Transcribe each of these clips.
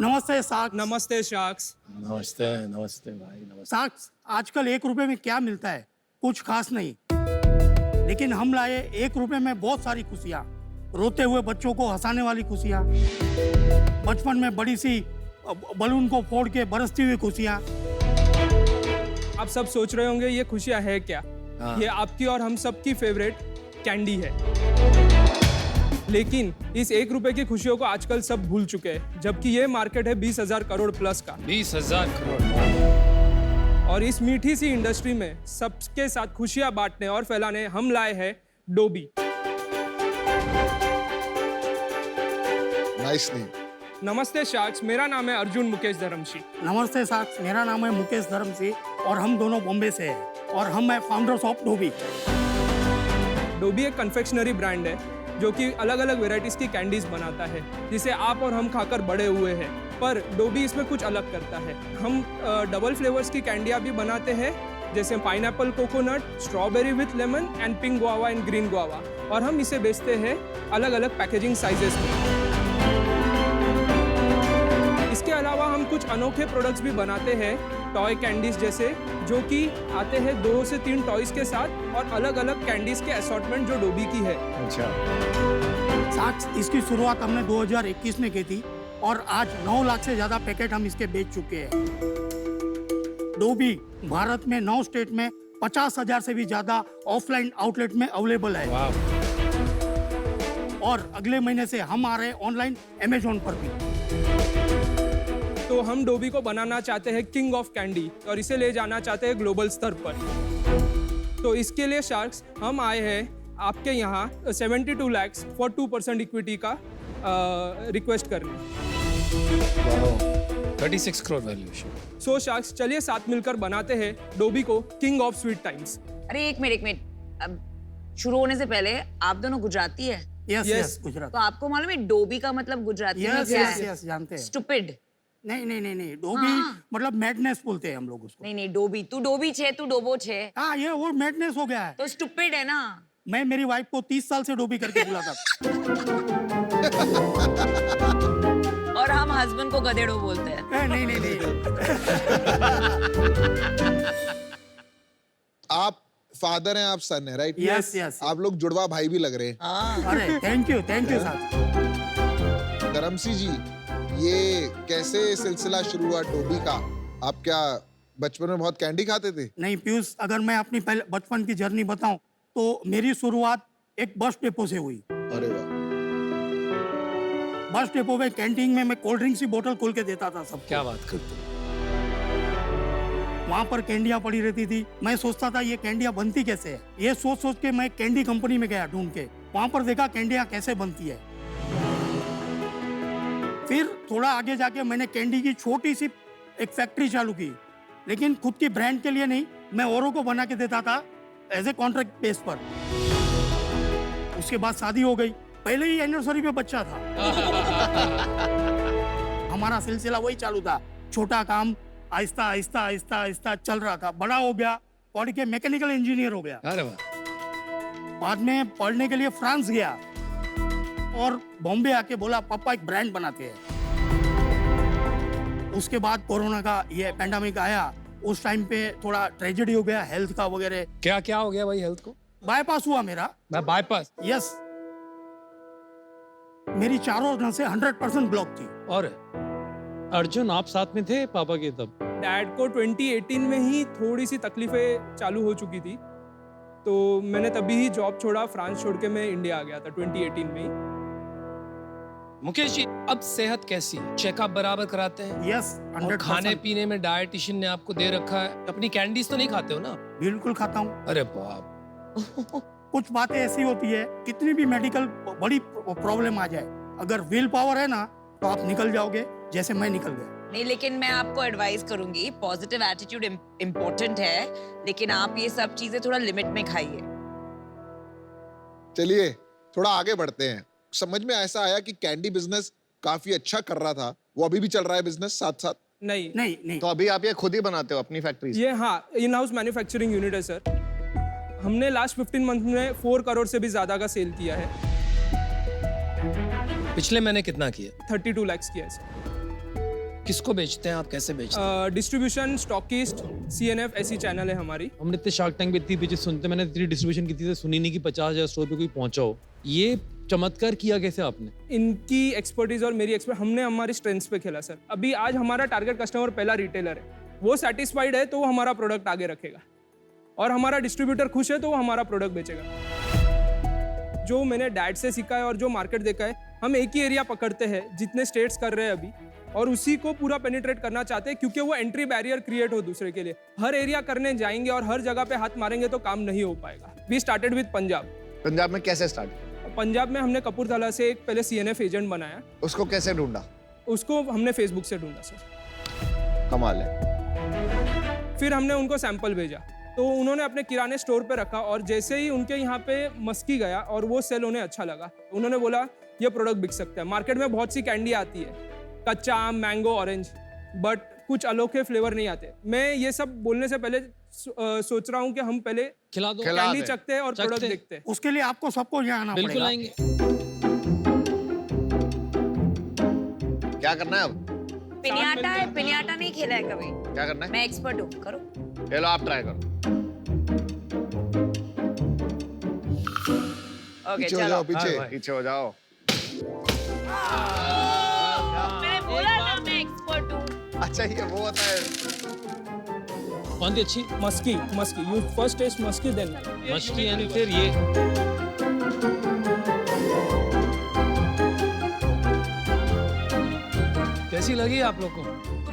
नमस्ते साक्ष। नमस्ते शाक्स। नमस्ते नमस्ते भाई नमस्ते। साक्ष, आजकल 1 रुपए में क्या मिलता है? कुछ खास नहीं, लेकिन हम लाए 1 रुपए में बहुत सारी खुशियाँ। रोते हुए बच्चों को हंसाने वाली खुशियाँ, बचपन में बड़ी सी बलून को फोड़ के बरसती हुई खुशियाँ। आप सब सोच रहे होंगे ये खुशियाँ है क्या? ये आपकी और हम सब की फेवरेट कैंडी है। लेकिन इस 1 रुपए की खुशियों को आजकल सब भूल चुके हैं, जबकि ये मार्केट है 20,000 करोड़ प्लस का। 20,000 करोड़। और इस मीठी सी इंडस्ट्री में सबके साथ खुशियां बांटने और फैलाने हम लाए हैं डोबी। Nice name. नमस्ते शाक्स, मेरा नाम है अर्जुन मुकेश धर्मशी। नमस्ते साक्ष, मेरा नाम है मुकेश धर्मसी और हम दोनों बॉम्बे से हैं और हम हैं फाउंडर्स ऑफ डोबी। डोबी एक कन्फेक्शनरी ब्रांड है जो कि अलग अलग वेराइटीज की कैंडीज बनाता है, जिसे आप और हम खाकर बड़े हुए हैं। पर डोबी इसमें कुछ अलग करता है। हम डबल फ्लेवर्स की कैंडियाँ भी बनाते हैं, जैसे pineapple coconut, strawberry with lemon and pink guava and green guava. और हम इसे बेचते हैं अलग अलग पैकेजिंग साइजेस में। इसके अलावा हम कुछ अनोखे प्रोडक्ट्स भी बनाते हैं, टॉय कैंडीज जैसे, जो कि आते हैं 2 से 3 टॉयज के साथ और अलग अलग कैंडीज के असॉर्टमेंट जो डोबी की है। अच्छा। साक्ष, इसकी शुरुआत हमने 2021 में की थी और आज 9 लाख से ज्यादा पैकेट हम इसके बेच चुके हैं। डोबी भारत में 9 स्टेट में 50,000 से भी ज्यादा ऑफलाइन आउटलेट में अवेलेबल है। वाह। और अगले महीने से हम आ रहे हैं ऑनलाइन अमेजोन पर भी। तो हम डोबी को बनाना चाहते हैं किंग ऑफ कैंडी और इसे ले जाना चाहते हैं ग्लोबल स्तर पर। तो इसके लिए शार्क्स हम आए हैं आपके यहाँ 72 lakhs फॉर 2% इक्विटी का रिक्वेस्ट करने। 36 करोड़ वैल्यूएशन। सो शार्क्स, चलिए साथ मिलकर बनाते हैं डोबी को किंग ऑफ स्वीट टाइम्स। अरे एक मिनट, अब शुरू होने से पहले आप दोनों गुजराती है? Yes Yes. यस, गुजरात। तो आपको मालूम है डोबी का मतलब गुजराती में यस क्या यस है? यस, जानते हैं। स्टूपिड। नहीं, डोबी मतलब मैडनेस बोलते हैं हम लोग उसको। नहीं डोबी, तू डोबी छे, तू डोबो छे, हाँ, ये वो मैडनेस हो गया है। तो स्टूपिड है ना। मैं मेरी वाइफ को 30 साल से डोबी करके बुलाता था। और हम हस्बैंड को गधेड़ो बोलते हैं। नहीं। आप फादर हैं, आप सन है, राइट? Yes yes. आप लोग जुड़वा भाई भी लग रहे हैं। अरे थैंक यू साहब। धर्मसी जी, ये कैसे सिलसिला शुरू हुआ डोबी का? आप क्या बचपन में बहुत कैंडी खाते थे? नहीं पीयूष, अगर मैं अपनी पहले बचपन की जर्नी बताऊं तो मेरी शुरुआत एक बस डेपो से हुई। अरे वाह। बस डेपो में कैंटीन में मैं कोल्ड ड्रिंक्स की बोतल खोल के देता था सबको। क्या बात करते हो? वहाँ पर कैंडियाँ पड़ी रहती थी। मैं सोचता था ये कैंडियाँ बनती कैसे है। ये सोच के मैं कैंडी कंपनी में गया ढूंढ के। वहाँ पर देखा कैंडियाँ कैसे बनती है। फिर थोड़ा आगे जाके मैंने कैंडी की छोटी सी एक फैक्ट्री चालू की, लेकिन खुद की ब्रांड के लिए नहीं, मैं औरों को बना के देता था एज ए कॉन्ट्रैक्ट बेस पर। उसके बाद शादी हो गई, पहले ही एनिवर्सरी पे बच्चा था। हमारा सिलसिला वही चालू था, छोटा काम आहिस्ता चल रहा था। बड़ा हो गया, पढ़ के मैकेनिकल इंजीनियर हो गया। अरे वाह। बाद में पढ़ने के लिए फ्रांस गया और बॉम्बे आके बोला पापा एक ब्रांड बनाते हैं। उसके बाद कोरोना का ये पैंडेमिक आया। उस टाइम पे थोड़ा ट्रेजेडी हो गया हेल्थ का वगैरह। क्या क्या हो गया भाई हेल्थ को? बाईपास हुआ मेरा। बाईपास? यस। मेरी चारों नसें 100% ब्लॉक थी। और अर्जुन, आप साथ में थे पापा के तब? डैड को 2018 में ही थोड़ी सी तकलीफें चालू हो चुकी थी, तो मैंने तभी ही जॉब छोड़ा, फ्रांस छोड़ के मैं इंडिया आ गया था 2018 में ही। मुकेश जी, अब सेहत कैसी है? चेकअप बराबर कराते हैं? यस, और 100%। खाने पीने में डाइटिशियन ने आपको दे रखा है? अपनी कैंडीज तो नहीं खाते हो ना? बिल्कुल खाता हूँ। अरे बाप। कुछ बातें ऐसी होती है, कितनी भी मेडिकल बड़ी प्रॉब्लम आ जाए, अगर विल पावर है ना तो आप निकल जाओगे, जैसे मैं निकल गया। नहीं, लेकिन मैं आपको एडवाइस करूंगी, पॉजिटिव एटीट्यूड इम्पोर्टेंट है, लेकिन आप ये सब चीजें थोड़ा लिमिट में खाइए। चलिए थोड़ा आगे बढ़ते हैं। समझ में ऐसा आया कि कैंडी बिजनेस काफी अच्छा कर रहा था, वो अभी भी चल रहा है बिजनेस साथ साथ? नहीं। तो अभी आप ये खुद ही बनाते हो अपनी फैक्ट्री से? ये हाँ, इन हाउस मैन्युफैक्चरिंग यूनिट है सर। हमने लास्ट 15 मंथ में 4 करोड़ से भी ज्यादा का सेल किया है। पिछले महीने कितना किया? 32 lakhs किया है सर। किसको बेचते हैं आप, कैसे बेचते हैं? डिस्ट्रीब्यूशन, स्टॉकिस्ट, CNF ऐसी चैनल है हमारी। हमने इतने शार्क टैंक में इतनी पीछे सुनते, मैंने इतनी डिस्ट्रीब्यूशन की थी सुनी नहीं कि 50,000 स्टोर पे कोई पहुंचा हो। ये चमत्कार किया कैसे आपने? इनकी एक्सपर्टीज और मेरी एक्सपर्ट, हमने हमारी स्ट्रेंथ्स पे खेला सर। अभी आज हमारा टारगेट कस्टमर पहला रिटेलर है, वो सेटिस्फाइड है तो वो हमारा प्रोडक्ट आगे रखेगा, और हमारा डिस्ट्रीब्यूटर खुश है तो वो हमारा प्रोडक्ट बेचेगा। जो मैंने डैड से सीखा है और जो मार्केट देखा है, हम एक ही एरिया पकड़ते हैं जितने स्टेट्स कर रहे हैं अभी, और उसी को पूरा पेनिट्रेट करना चाहते हैं, क्योंकि वो एंट्री बैरियर क्रिएट हो दूसरे के लिए। हर एरिया करने जाएंगे और हर जगह पे हाथ मारेंगे तो काम नहीं हो पाएगा। We started with Punjab. Punjab में कैसे स्टार्ट? पंजाब में हमने कपूरथला से एक पहले CNF एजेंट बनाया, उसको कैसे ढूंढा? उसको हमने फेसबुक से ढूंढा सर। कमाल है। फिर हमने उनको सैंपल भेजा, तो उन्होंने अपने किराने स्टोर पे रखा, और जैसे ही उनके यहाँ पे मस्की गया और वो सेल उन्हें अच्छा लगा, उन्होंने बोला ये प्रोडक्ट बिक सकता है। मार्केट में बहुत सी कैंडी आती है, कच्चा आम, मैंगो, ऑरेंज, बट कुछ अनोखे फ्लेवर नहीं आते। मैं ये सब बोलने से पहले सोच रहा हूँ कि हम पहले खिला दो। खिला कैंडी दे। चखते हैं और चखते प्रोडक्ट हैं। देखते हैं। उसके लिए आपको सबको यहाँ आना बिल्कुल पड़ेगा। आएंगे। क्या करना है अब? पिनियाटा है, पिनियाटा नहीं खेला है कभी। क्या करना है? मैं एक्सपर्ट हूँ, करो। चलो आप ट्राई करो। ओके पीछे हो चलो। जाओ, पीछे। पीछे हो जाओ। मैंने बोला ना मैं एक्सपर्ट हूँ। अच्छा ये वो होता है। कौन सी अच्छी? मस्की, मस्की, यू फर्स्ट टेस्ट मस्की, देन मछली एंड फिर ये। कैसी लगी आप लोग को?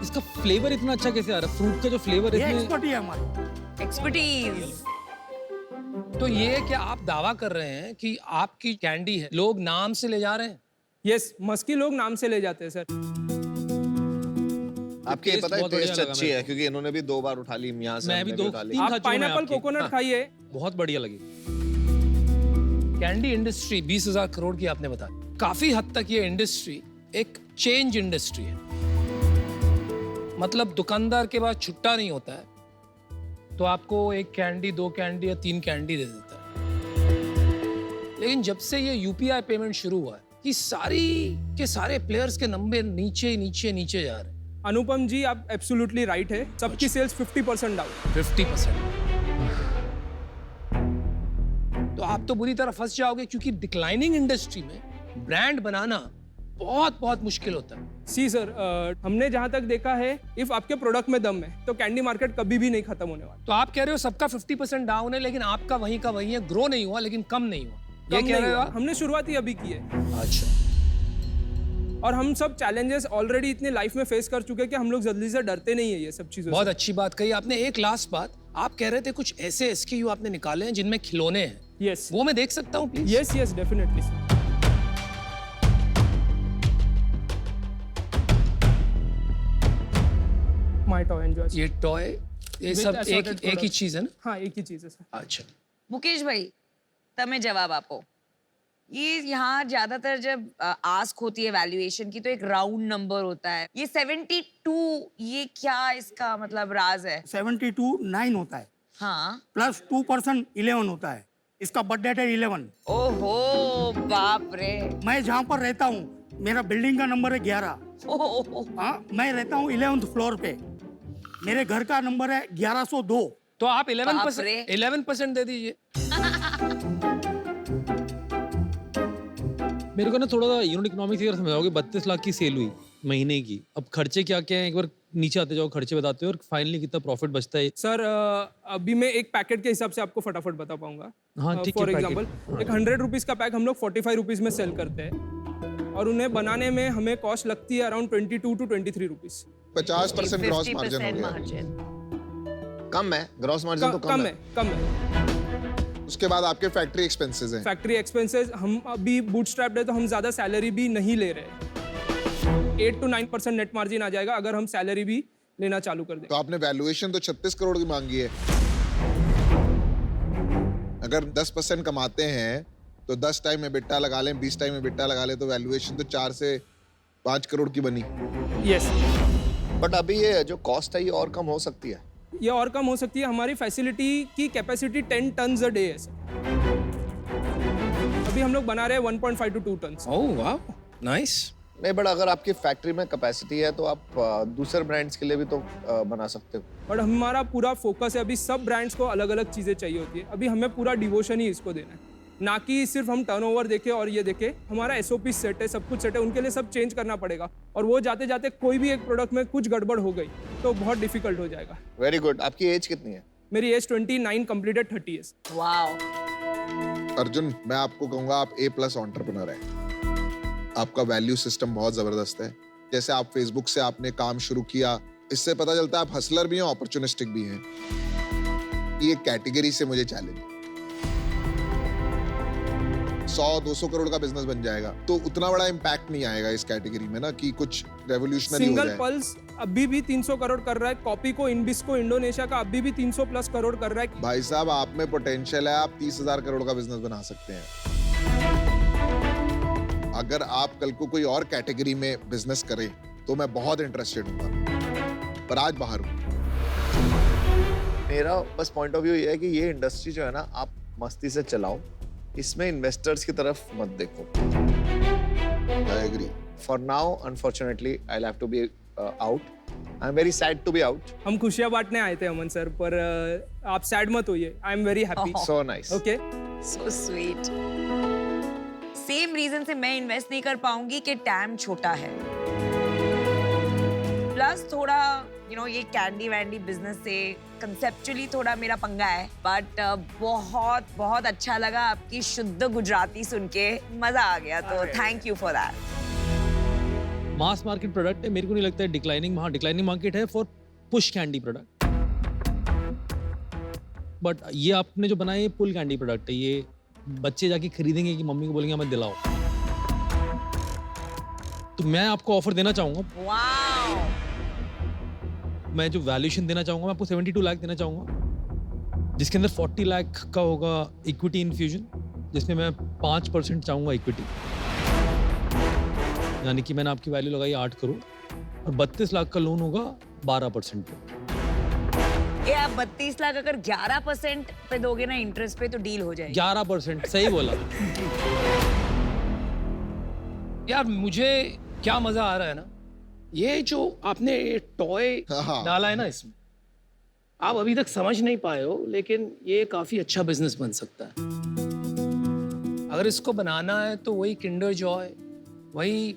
इसका फ्लेवर इतना अच्छा कैसे आ रहा है? फ्रूट का जो फ्लेवर ये है एक्सपर्ट ही है हमारी। एक्सपर्टीज। तो ये क्या आप दावा कर रहे हैं कि आपकी कैंडी है, लोग नाम से ले जा रहे हैं? यस, मस्की लोग नाम से ले जाते हैं सर। आपके ये टेस्ट पता है बहुत बढ़िया टेस्ट लगा अच्छी मेरे है, क्योंकि इन्होंने भी 2 बार उठा ली, यहाँ से मैं हमने भी 2 उठा ली। 3 खा आप चुका हूं मैं पाइनएप्पल आपकी। कोकोनट खाइए। बहुत बढ़िया लगी। कैंडी इंडस्ट्री 20,000 करोड़ की आपने बताया। काफी हद तक ये इंडस्ट्री एक चेंज इंडस्ट्री है, मतलब दुकानदार के पास छुट्टा नहीं होता है, तो आपको 1 कैंडी, 2 कैंडी या 3 कैंडी दे देता है। लेकिन जब से ये UPI पेमेंट शुरू हुआ है, कि सारी के सारे प्लेयर्स के नंबर नीचे नीचे नीचे जा रहे हैं। अनुपम जी, आप एब्सोल्युटली राइट है। सबकी सेल्स 50% डाउन। 50%। तो आप तो बुरी तरह फंस जाओगे, क्योंकि डिक्लाइनिंग इंडस्ट्री में ब्रांड बनाना बहुत बहुत मुश्किल होता है। सी सर, हमने जहां तक देखा है, इफ आपके प्रोडक्ट में दम है तो कैंडी मार्केट कभी भी नहीं खत्म होने वाला। तो आप कह रहे हो सबका 50% डाउन है, लेकिन आपका वहीं का वहीं है, ग्रो नहीं हुआ लेकिन कम नहीं हुआ, ये कम कह नहीं रहे हो हुआ। आप? हमने शुरुआत ही अभी की है, अच्छा। और हम सब चैलेंजेस ऑलरेडी इतने लाइफ में फेस कर चुके हैं कि हम लोग जल्दी से डरते नहीं है ये सब चीजों बहुत से। अच्छी बात कही आपने। एक लास्ट बात, आप कह रहे थे कुछ ऐसे SKU आपने निकाले हैं जिनमें खिलौने हैं, यस वो मैं देख सकता हूँ please? Yes yes, definitely. My toy enjoy. ये टॉय, ये With सब assorted एक ही products. चीज है ना? हाँ, एक ही चीज है सर। अच्छा। मुकेश भाई, तमें जवाब आपो। ये यहाँ ज्यादातर जब आस्क होती है वैल्यूएशन की, तो एक राउंड नंबर होता है। ये 72, ये क्या इसका मतलब राज है? 72 9 होता है, हाँ। प्लस 2% 11 होता है। इसका बर्थडे है 11। ओहो बाप रे। मैं जहाँ पर रहता हूँ, मेरा बिल्डिंग का नंबर है 11। ओहो। हाँ, मैं रहता हूँ 11th फ्लोर पे। मेरे घर का नंबर है 1102। तो आप बाप 11% रे। 11% दे दीजिए। मेरे को ना थोड़ा सा यूनिट इकोनॉमिक्स अगर समझाओगे, 32 लाख की सेल हुई महीने की, अब खर्चे क्या क्या हैं, एक बार नीचे आते जाओ, खर्चे बताते हो, और फाइनली कितना प्रॉफिट बचता है? सर, अभी मैं एक पैकेट के हिसाब से आपको फटाफट बता पाऊंगा। हाँ, ठीक है, फॉर पैकेट। एग्जांपल, एक 100 रुपीज़ का पैक हम लोग 45 रुपीज़ में सेल करते हैं, और उन्हें बनाने में हमें कॉस्ट लगती है around 22 to 23 rupees. 50% gross margin हो 50% गया। मार्जिन। कम है, ग्रॉस मार्जिन तो कम है, कम है। उसके बाद आपके फैक्ट्री एक्सपेंसेस हैं। फैक्ट्री एक्सपेंसेस, हम अभी बूटस्ट्रैप्ड है तो हम ज़्यादा सैलरी भी नहीं ले रहे। 8 to 9% नेट मार्जिन आ जाएगा अगर हम सैलरी भी लेना चालू कर दें। तो आपने वैल्यूएशन तो 36 करोड़ की मांगी है। अगर 10% कमाते हैं तो 10 टाइम में बिट्टा लगा लें, 20 टाइम में बिट्टा लगा लें, तो वैल्यूएशन तो 4 से 5 करोड़ की बनी। यस, बट अभी ये जो कॉस्ट है ये और कम हो सकती है। ये और कम हो सकती है। हमारी फैसिलिटी की कैपेसिटी 10 टन्स अ डे है सर। अभी हम लोग बना रहे हैं 1.5 to 2 टन्स। ओह वाह, नाइस। नहीं, बट अगर आपकी फैक्ट्री में कैपेसिटी है तो आप दूसरे ब्रांड्स के लिए भी तो बना सकते हो। बट हमारा पूरा फोकस है अभी सब ब्रांड्स को अलग अलग चीज़ें चाहिए होती है। अभी हमें पूरा डिवोशन ही इसको देना है, ना कि सिर्फ हम टर्नओवर देखें और ये देखें। हमारा SOP सेट है, सब कुछ सेट है, उनके लिए सब चेंज करना पड़ेगा। और वो जाते जाते कोई भी एक प्रोडक्ट में कुछ गड़बड़ हो गई तो बहुत डिफिकल्ट हो जाएगा। Very good. आपकी एज कितनी है? मेरी age 29 completed 30 years. Wow. Arjun, मैं आपको कहूंगा आप A+ एंटरप्रेन्योर हैं। आपका वैल्यू सिस्टम बहुत जबरदस्त है। जैसे आप फेसबुक से आपने काम शुरू किया, इससे पता चलता है आप हसलर भी हैं, अपॉर्चुनिस्टिक भी हैं। ये कैटेगरी से मुझे चैलेंज, 100-200 करोड़ का बिजनेस बन जाएगा तो उतना बड़ा इम्पैक्ट नहीं आएगा इस कैटेगरी में ना कि कुछ रेवोल्यूशनरी हो सिंगल जाए। पल्स अभी भी 300 करोड़ कर रहा है। कॉपी को इनबिस्को इंडोनेशिया का अभी भी 300+ करोड़ कर रहा है। भाई साहब, आप में पोटेंशियल है, आप 30,000 करोड़ का बिजनेस बना सकते हैं। अगर आप कल को कोई और कैटेगरी में बिजनेस करें तो मैं बहुत इंटरेस्टेड हूँ, पर आज बाहर हूँ। मेरा बस पॉइंट ऑफ व्यू ये है कि ये इंडस्ट्री जो है ना, आप मस्ती से चलाओ, इसमें इन्वेस्टर्स की तरफ मत देखो। I agree. For now unfortunately I have to be out. I am very sad to be out. हम खुशियां बांटने आए थे अमन सर, पर आप सैड मत होइए। I am very happy. So nice. Okay, so sweet. Same reason से मैं इन्वेस्ट नहीं कर पाऊंगी कि टैम छोटा है, प्लस थोड़ा ये कैंडी वैंडी बिजनेस से कंसेप्चुअली थोड़ा मेरा पंगा है। बट बहुत बहुत अच्छा लगा आपकी शुद्ध गुजराती सुन के, मजा आ गया। तो thank you for that. Mass market product है, मेरे को नहीं लगता है डिक्लाइनिंग मार्केट है for push candy product. But ये आपने जो बनाया ये पुल कैंडी प्रोडक्ट है। ये बच्चे जाके खरीदेंगे कि मम्मी को बोलेंगे हमें दिलाओ। तो मैं आपको ऑफर देना चाहूंगा। वाओ। मैं जो वैल्यूएशन देना चाहूंगा, मैं आपको 72 लाख देना चाहूंगा, जिसके अंदर 40 लाख का होगा इक्विटी इन्फ्यूजन, जिसमें मैं 5% चाहूंगा इक्विटी। यानी कि मैंने आपकी वैल्यू लगाई 8 करोड़ और 32 लाख का लोन होगा 12% पे। ये आप 32 लाख अगर 11% पे दोगे ना इंटरेस्ट पे, तो डील हो जाएगी। 11%, सही बोला। यार मुझे क्या मजा आ रहा है ना, ये जो आपने टॉय हाँ। डाला है ना इसमें, आप अभी तक समझ नहीं पाए हो, लेकिन ये काफी अच्छा बिजनेस बन सकता है। अगर इसको बनाना है तो वही किंडर जॉय, वही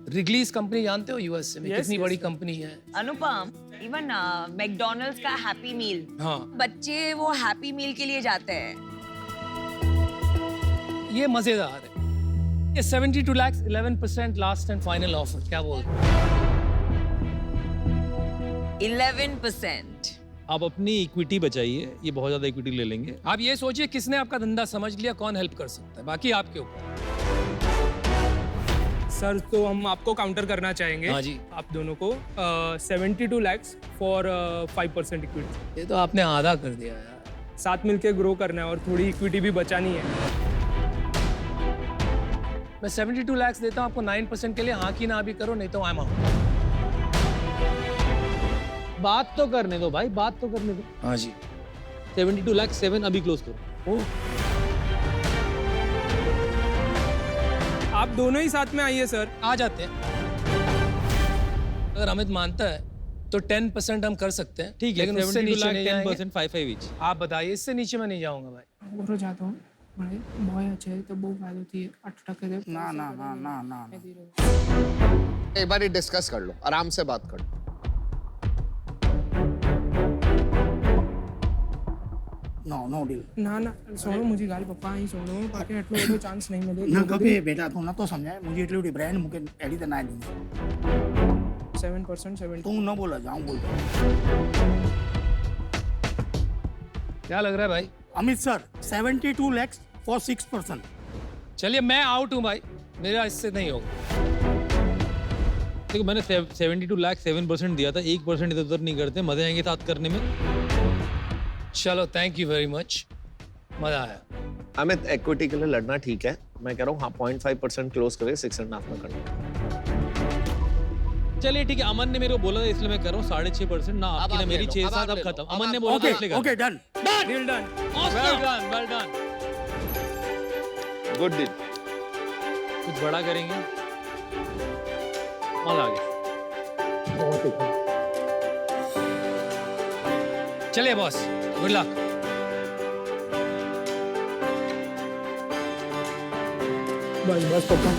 रिगलीज कंपनी, जानते हो यूएसए में कितनी बड़ी कंपनी है। अनुपम, इवन मैकडॉनल्ड्स का हैप्पी मील, हाँ, बच्चे वो हैप्पी मील के लिए जाते हैं। ये मजेदार है। ये 72 lakh 11% last and final offer, क्या बोल रहे हो? 11%। आप अपनी इक्विटी बचाइए, ये बहुत ज्यादा इक्विटी ले लेंगे। आप ये सोचिए किसने आपका धंधा समझ लिया, कौन हेल्प कर सकता है, बाकी आपके ऊपर। सर तो हम आपको काउंटर करना चाहेंगे। हाँ जी। आप दोनों को 72 लाख फॉर 5% इक्विटी। ये तो आपने आधा कर दिया यार। साथ मिलके ग्रो करना है और थोड़ी इक्विटी भी बचानी है। मैं 72 लाख देता हूँ आपको 9% के लिए, हाँ की ना भी करो, नहीं तो आई एम आउट। बात तो करने दो भाई, बात तो करने दो। हाँ जी। 72 लाख 7 अभी क्लोज करो। आप दोनों ही साथ में आइए सर। आ जाते हैं। अगर अमित मानता है तो 10% हम कर सकते हैं। ठीक है, लेकिन उससे 72 नीचे लाख नहीं जाएंगे। 10% 5 ईच। आप बताइए, इससे नीचे मैं नहीं जाऊंगा भाई। ओरो जाता हूँ भाई, बहुत अच्छे तो बहुत फायदा होती है। 8% दे। ना ना ना ना ना एक बार डिस्कस कर लो, आराम से बात कर लो। No deal. ना ना सोनो मुझे गाल पप्पा ही सोनो बाकी એટલો બધો ચાન્સ નહીં મળે। न कभी बेटा तू न तो समझाए मुझे इतनी बड़ी ब्रांड मुके एडी तो ना दी 7% 7। तू न बोला जाऊं बोलता। क्या लग रहा है भाई? Amit sir 72 lakhs for 6%। चलिए मैं आउट हूँ भाई, मेरा इससे नहीं होगा। देखो मैंने 72 लाख 7% दिया था, 1% इधर उधर नहीं करते, मजे आएंगे साथ करने में। चलो थैंक यू वेरी मच, मजा आया। अमित, इक्विटी के लिए लड़ना ठीक है, मैं कह रहा हूँ हाँ 0.5% क्लोज करे, 6.5 में करना। चलिए ठीक है, अमन ने मेरे को बोला था इसलिए मैं कर रहा हूँ 6.5%। ना आपकी ना मेरी 6-7 अब खत्म। अमन ने बोला था इसलिए कर। Okay done. Deal done. Well done, well done. Good deal. कुछ बड़ा करेंगे। माल आ गया। चलिए बॉस, गुड लक। बस बस पप्पा